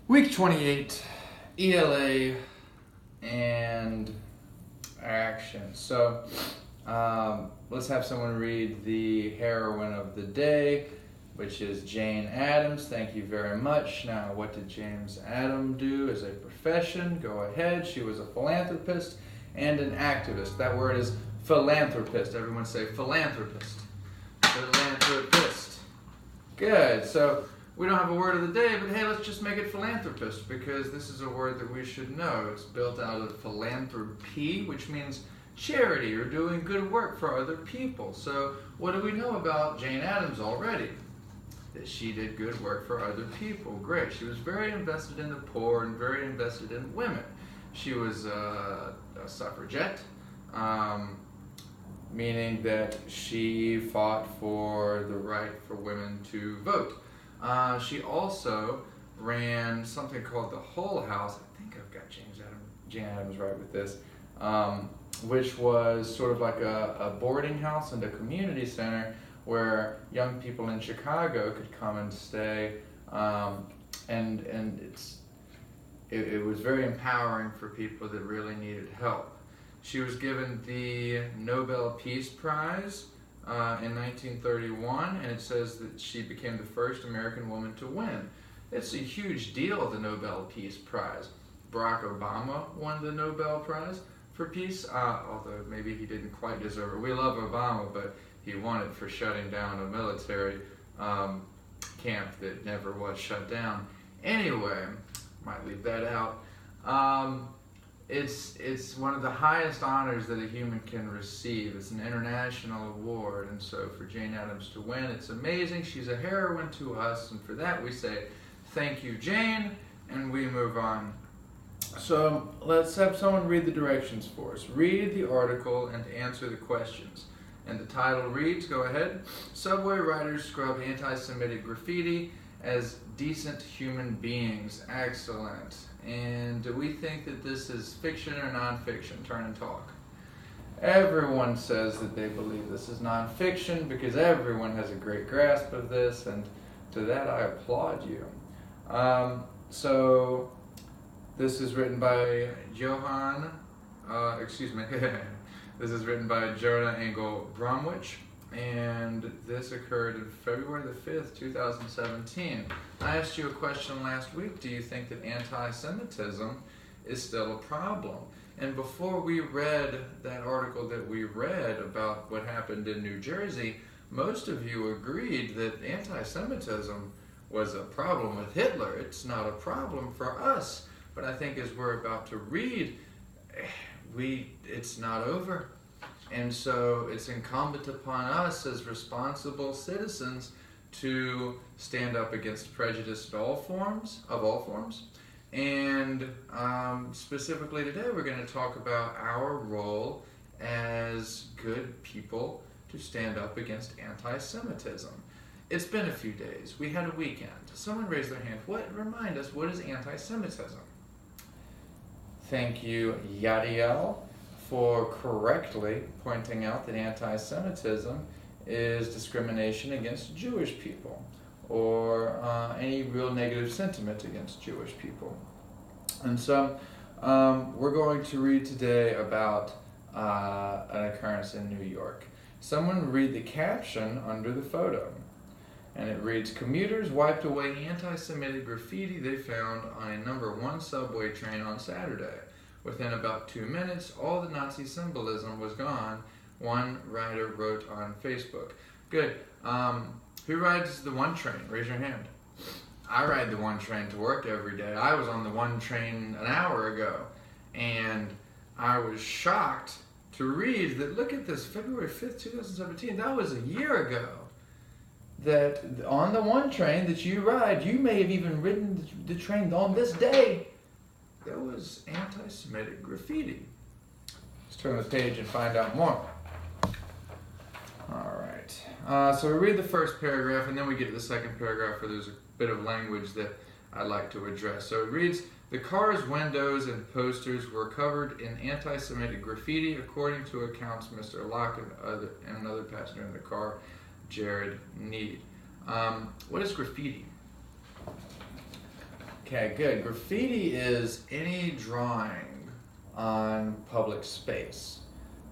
Week 28, ELA and action. So let's have someone read the heroine of the day, which is Jane Addams. Thank you very much. Now, what did James Addams do as a profession? Go ahead. She was a philanthropist and an activist. That word is philanthropist. Everyone say philanthropist. Philanthropist. Good. So we don't have a word of the day, but hey, let's just make it philanthropist because this is a word that we should know. It's built out of philanthropy, which means charity or doing good work for other people. So what do we know about Jane Addams already? That she did good work for other people. Great. She was very invested in the poor and very invested in women. She was a suffragette, meaning that she fought for the right for women to vote. She also ran something called the Hull House. I think I've got Jane Addams right with this, which was sort of like a boarding house and a community center where young people in Chicago could come and stay, and it was very empowering for people that really needed help. She was given the Nobel Peace Prize in 1931, and it says that she became the first American woman to win. It's a huge deal, the Nobel Peace Prize. Barack Obama won the Nobel Prize for Peace, although maybe he didn't quite deserve it. We love Obama, but he won it for shutting down a military camp that never was shut down. Anyway, might leave that out. It's one of the highest honors that a human can receive. It's an international award, and so for Jane Addams to win, it's amazing. She's a heroine to us, and for that we say, thank you, Jane, and we move on. So let's have someone read the directions for us. Read the article and answer the questions. And the title reads, go ahead, Subway riders scrub anti-Semitic graffiti as decent human beings. Excellent. And do we think that this is fiction or nonfiction? Turn and talk. Everyone says that they believe this is nonfiction because everyone has a great grasp of this, and to that I applaud you. So this is written by This is written by Jonah Engel Bromwich, and this occurred on February the 5th, 2017. I asked you a question last week. Do you think that anti-Semitism is still a problem? And before we read that article that we read about what happened in New Jersey, most of you agreed that anti-Semitism was a problem with Hitler. It's not a problem for us. But I think as we're about to read, it's not over. And so it's incumbent upon us as responsible citizens to stand up against prejudice of all forms. And specifically today, we're going to talk about our role as good people to stand up against anti-Semitism. It's been a few days. We had a weekend. Someone raised their hand. Remind us, what is anti-Semitism? Thank you, Yadiel, for correctly pointing out that anti-Semitism is discrimination against Jewish people or any real negative sentiment against Jewish people. And so we're going to read today about an occurrence in New York. Someone read the caption under the photo. And it reads, commuters wiped away anti-Semitic graffiti they found on a number 1 subway train on Saturday. Within about 2 minutes, all the Nazi symbolism was gone, one rider wrote on Facebook. Good. Who rides the 1 train? Raise your hand. I ride the 1 train to work every day. I was on the 1 train an hour ago, and I was shocked to read that, look at this, February 5th, 2017, that was a year ago. That on the 1 train that you ride, you may have even ridden the train on this day, there was anti-Semitic graffiti. Let's turn the page and find out more. All right. So we read the first paragraph, and then we get to the second paragraph where there's a bit of language that I'd like to address. So it reads, the car's windows and posters were covered in anti-Semitic graffiti, according to accounts Mr. Locke and another passenger in the car, Jared Need. What is graffiti? Okay, good. Graffiti is any drawing on public space.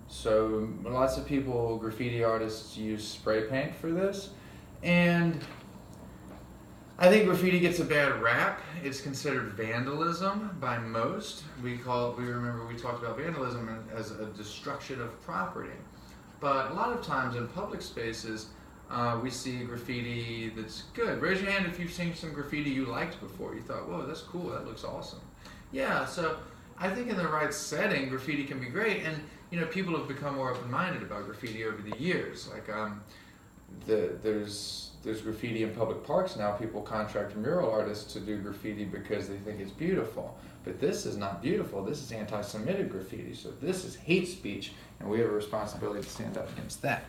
So lots of people, graffiti artists, use spray paint for this, and I think graffiti gets a bad rap. It's considered vandalism by most. We remember we talked about vandalism as a destruction of property. But a lot of times in public spaces, we see graffiti that's good. Raise your hand if you've seen some graffiti you liked before. You thought, whoa, that's cool, that looks awesome. Yeah, so I think in the right setting, graffiti can be great. And people have become more open-minded about graffiti over the years. Like there's graffiti in public parks now. People contract mural artists to do graffiti because they think it's beautiful. But this is not beautiful. This is anti-Semitic graffiti. So this is hate speech, and we have a responsibility to stand up against that.